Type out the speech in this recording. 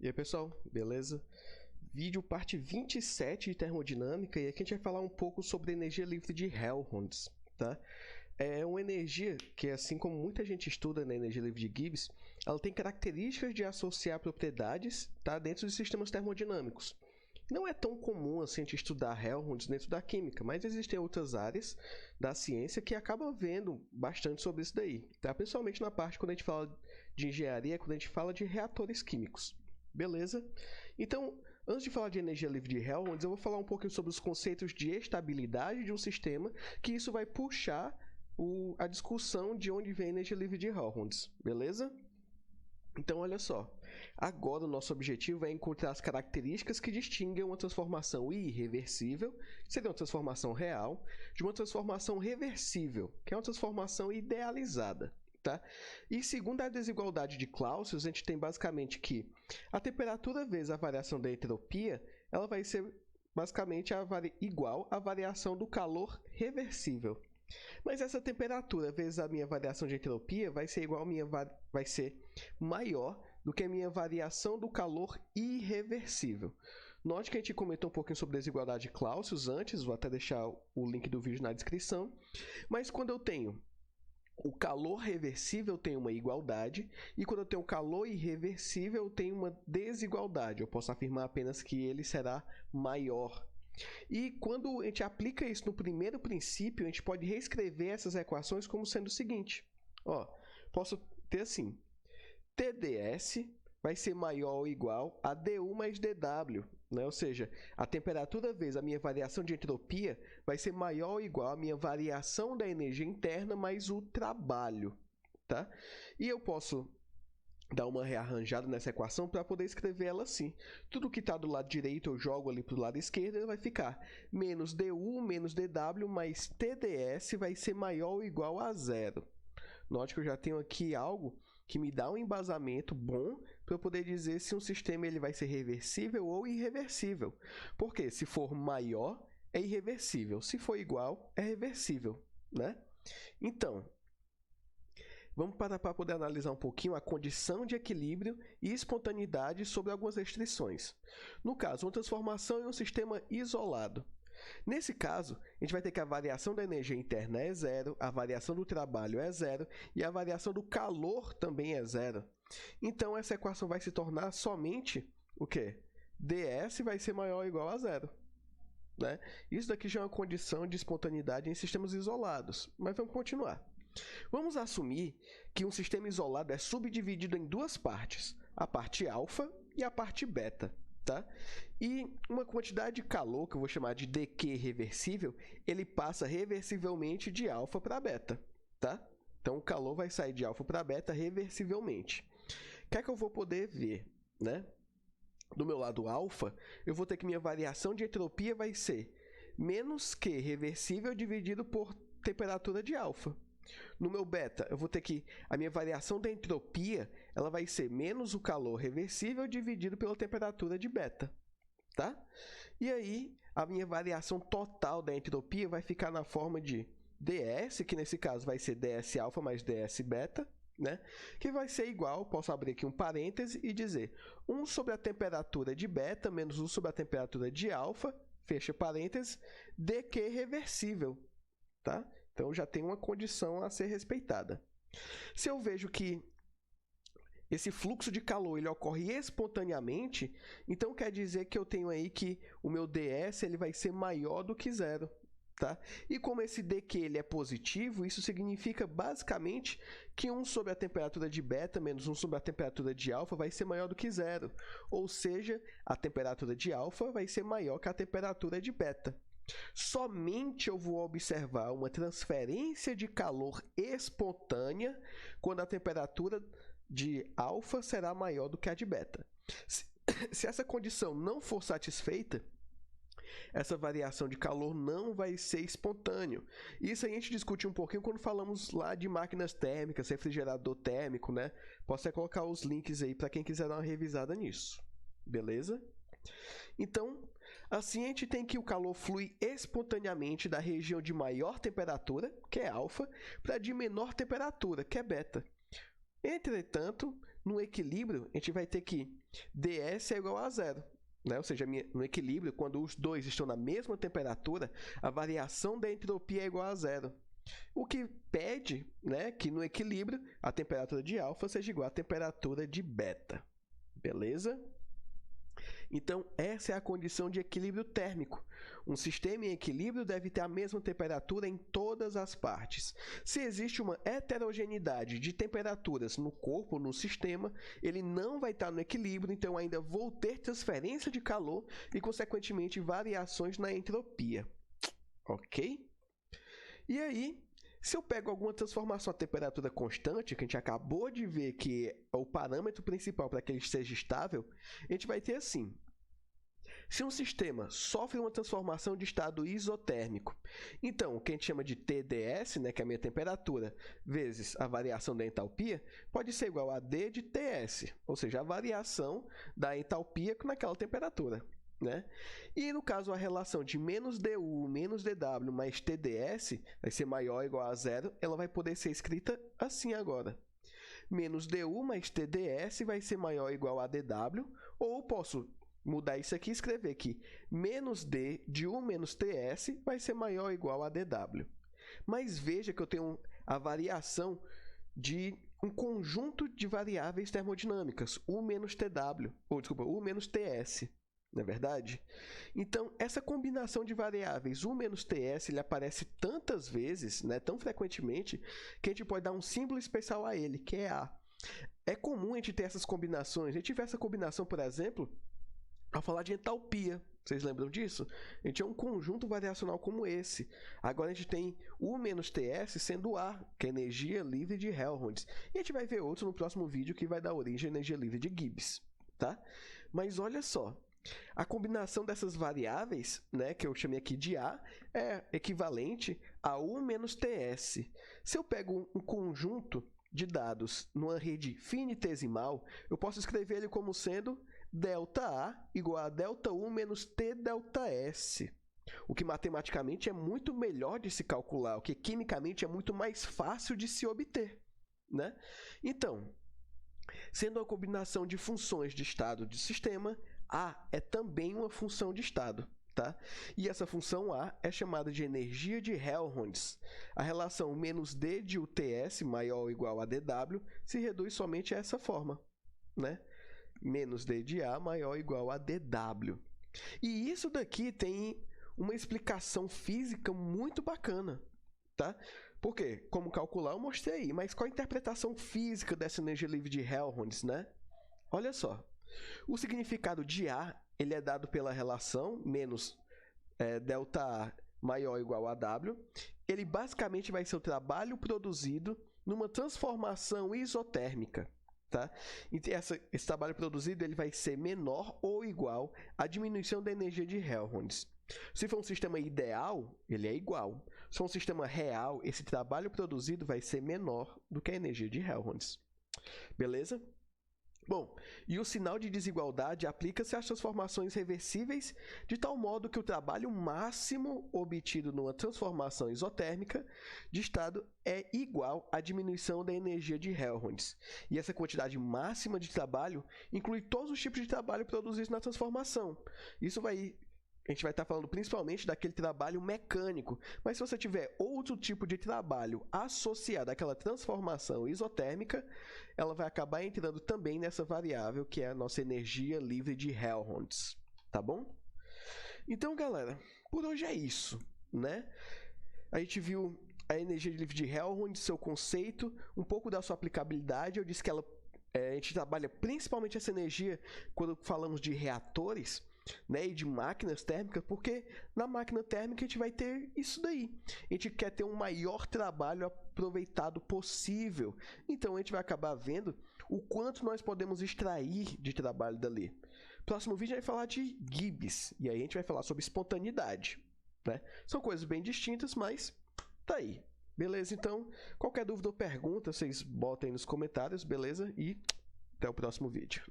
E aí pessoal, beleza? Vídeo parte 27 de termodinâmica, e aqui a gente vai falar um pouco sobre energia livre de Helmholtz, tá? É uma energia que, assim como muita gente estuda na energia livre de Gibbs, ela tem características de associar propriedades, tá, dentro de sistemas termodinâmicos. Não é tão comum assim a gente estudar Helmholtz dentro da química, mas existem outras áreas da ciência que acabam vendo bastante sobre isso daí, tá? Principalmente na parte quando a gente fala de engenharia, quando a gente fala de reatores químicos. Beleza? Então, antes de falar de energia livre de Helmholtz, eu vou falar um pouquinho sobre os conceitos de estabilidade de um sistema, que isso vai puxar a discussão de onde vem a energia livre de Helmholtz. Beleza? Então, olha só. Agora, o nosso objetivo é encontrar as características que distinguem uma transformação irreversível, que seria uma transformação real, de uma transformação reversível, que é uma transformação idealizada. Tá? E segundo a desigualdade de Clausius, a gente tem basicamente que a temperatura vezes a variação da entropia, ela vai ser basicamente igual à variação do calor reversível. Mas essa temperatura vezes a minha variação de entropia vai ser igual a vai ser maior do que a minha variação do calor irreversível. Note que a gente comentou um pouquinho sobre desigualdade de Clausius antes, vou até deixar o link do vídeo na descrição. Mas quando eu tenho o calor reversível, eu tenho uma igualdade, e quando eu tenho o calor irreversível, eu tenho uma desigualdade. Eu posso afirmar apenas que ele será maior. E quando a gente aplica isso no primeiro princípio, a gente pode reescrever essas equações como sendo o seguinte. Ó, posso ter assim, TdS vai ser maior ou igual a dU mais dW, né? Ou seja, a temperatura vezes a minha variação de entropia vai ser maior ou igual a minha variação da energia interna mais o trabalho. Tá? E eu posso dar uma rearranjada nessa equação para poder escrever ela assim. Tudo que está do lado direito eu jogo ali para o lado esquerdo, ele vai ficar menos dU menos dW mais TdS vai ser maior ou igual a zero. Note que eu já tenho aqui algo que me dá um embasamento bom para eu poder dizer se um sistema ele vai ser reversível ou irreversível. Porque se for maior, é irreversível. Se for igual, é reversível, né? Então, vamos parar para poder analisar um pouquinho a condição de equilíbrio e espontaneidade sobre algumas restrições. No caso, uma transformação em um sistema isolado. Nesse caso, a gente vai ter que a variação da energia interna é zero, a variação do trabalho é zero e a variação do calor também é zero. Então, essa equação vai se tornar somente o quê? ds vai ser maior ou igual a zero. Né? Isso daqui já é uma condição de espontaneidade em sistemas isolados, mas vamos continuar. Vamos assumir que um sistema isolado é subdividido em duas partes, a parte alfa e a parte beta. Tá? E uma quantidade de calor, que eu vou chamar de dQ reversível, ele passa reversivelmente de alfa para beta. Tá? Então, o calor vai sair de alfa para beta reversivelmente. O que é que eu vou poder ver? Né? Do meu lado alfa, eu vou ter que minha variação de entropia vai ser menos Q reversível dividido por temperatura de alfa. No meu beta, eu vou ter que a minha variação da entropia ela vai ser menos o calor reversível dividido pela temperatura de beta. Tá? E aí, a minha variação total da entropia vai ficar na forma de ds, que nesse caso vai ser ds alfa mais ds beta, né? Que vai ser igual, posso abrir aqui um parêntese e dizer 1 sobre a temperatura de beta menos 1 sobre a temperatura de alfa, fecha parênteses, dQ reversível. Tá? Então, já tem uma condição a ser respeitada. Se eu vejo que esse fluxo de calor ele ocorre espontaneamente, então quer dizer que eu tenho aí que o meu ds ele vai ser maior do que zero. Tá? E como esse dQ ele é positivo, isso significa basicamente que 1 sobre a temperatura de beta menos 1 sobre a temperatura de alfa vai ser maior do que zero. Ou seja, a temperatura de alfa vai ser maior que a temperatura de beta. Somente eu vou observar uma transferência de calor espontânea quando a temperatura de alfa será maior do que a de beta. Se essa condição não for satisfeita, essa variação de calor não vai ser espontâneo. Isso a gente discute um pouquinho quando falamos lá de máquinas térmicas, refrigerador térmico, né? Posso até colocar os links aí para quem quiser dar uma revisada nisso. Beleza? Então, assim a gente tem que o calor flui espontaneamente da região de maior temperatura, que é alfa, para a de menor temperatura, que é beta. Entretanto, no equilíbrio, a gente vai ter que ds é igual a zero. Né? Ou seja, no equilíbrio, quando os dois estão na mesma temperatura, a variação da entropia é igual a zero. O que pede, né, que no equilíbrio a temperatura de alfa seja igual à temperatura de beta. Beleza? Então, essa é a condição de equilíbrio térmico. Um sistema em equilíbrio deve ter a mesma temperatura em todas as partes. Se existe uma heterogeneidade de temperaturas no corpo, no sistema, ele não vai estar no equilíbrio, então ainda vou ter transferência de calor e, consequentemente, variações na entropia. Ok? E aí, se eu pego alguma transformação a temperatura constante, que a gente acabou de ver que é o parâmetro principal para que ele seja estável, a gente vai ter assim. Se um sistema sofre uma transformação de estado isotérmico, então o que a gente chama de TDS, né, que é a minha temperatura, vezes a variação da entalpia, pode ser igual a D de TS, ou seja, a variação da entalpia naquela temperatura. Né? E no caso a relação de menos DU menos DW mais TDS vai ser maior ou igual a zero, ela vai poder ser escrita assim agora. Menos DU mais TDS vai ser maior ou igual a DW, ou posso mudar isso aqui e escrever que menos D de U menos TS vai ser maior ou igual a DW. Mas veja que eu tenho a variação de um conjunto de variáveis termodinâmicas, U menos TW, ou desculpa, U menos TS. Não é verdade? Então, essa combinação de variáveis U menos TS ele aparece tantas vezes, né, tão frequentemente, que a gente pode dar um símbolo especial a ele, que é A. É comum a gente ter essas combinações. A gente tiver essa combinação, por exemplo, ao falar de entalpia. Vocês lembram disso? A gente é um conjunto variacional como esse. Agora a gente tem U menos TS sendo A, que é energia livre de Helmholtz. E a gente vai ver outro no próximo vídeo que vai dar origem à energia livre de Gibbs. Tá? Mas olha só. A combinação dessas variáveis, né, que eu chamei aqui de A, é equivalente a U menos TS. Se eu pego um conjunto de dados numa rede finitesimal, eu posso escrever ele como sendo ΔA igual a ΔU menos T ΔS. O que matematicamente é muito melhor de se calcular, o que quimicamente é muito mais fácil de se obter. Né? Então, sendo uma combinação de funções de estado de sistema, A é também uma função de estado, tá? E essa função A é chamada de energia de Helmholtz. A relação menos D de UTS maior ou igual a DW se reduz somente a essa forma, né? Menos D de A maior ou igual a DW. E isso daqui tem uma explicação física muito bacana, tá? Por quê? Como calcular eu mostrei aí, mas qual a interpretação física dessa energia livre de Helmholtz, né? Olha só. O significado de A ele é dado pela relação menos ΔA maior ou igual a W. Ele basicamente vai ser o trabalho produzido numa transformação isotérmica. Tá? E esse trabalho produzido ele vai ser menor ou igual à diminuição da energia de Helmholtz. Se for um sistema ideal, ele é igual. Se for um sistema real, esse trabalho produzido vai ser menor do que a energia de Helmholtz. Beleza? Bom, e o sinal de desigualdade aplica-se às transformações reversíveis de tal modo que o trabalho máximo obtido numa transformação isotérmica de estado é igual à diminuição da energia de Helmholtz. E essa quantidade máxima de trabalho inclui todos os tipos de trabalho produzidos na transformação. A gente vai estar falando principalmente daquele trabalho mecânico, mas se você tiver outro tipo de trabalho associado àquela transformação isotérmica, ela vai acabar entrando também nessa variável que é a nossa energia livre de Helmholtz, tá bom? Então, galera, por hoje é isso, né? A gente viu a energia livre de Helmholtz, seu conceito, um pouco da sua aplicabilidade. Eu disse que a gente trabalha principalmente essa energia quando falamos de reatores, né, e de máquinas térmicas, porque na máquina térmica a gente vai ter isso daí. A gente quer ter um maior trabalho aproveitado possível. Então a gente vai acabar vendo o quanto nós podemos extrair de trabalho dali. Próximo vídeo a gente vai falar de Gibbs, e aí a gente vai falar sobre espontaneidade, né? São coisas bem distintas, mas tá aí. Beleza? Então, qualquer dúvida ou pergunta, vocês botem aí nos comentários, beleza? E até o próximo vídeo.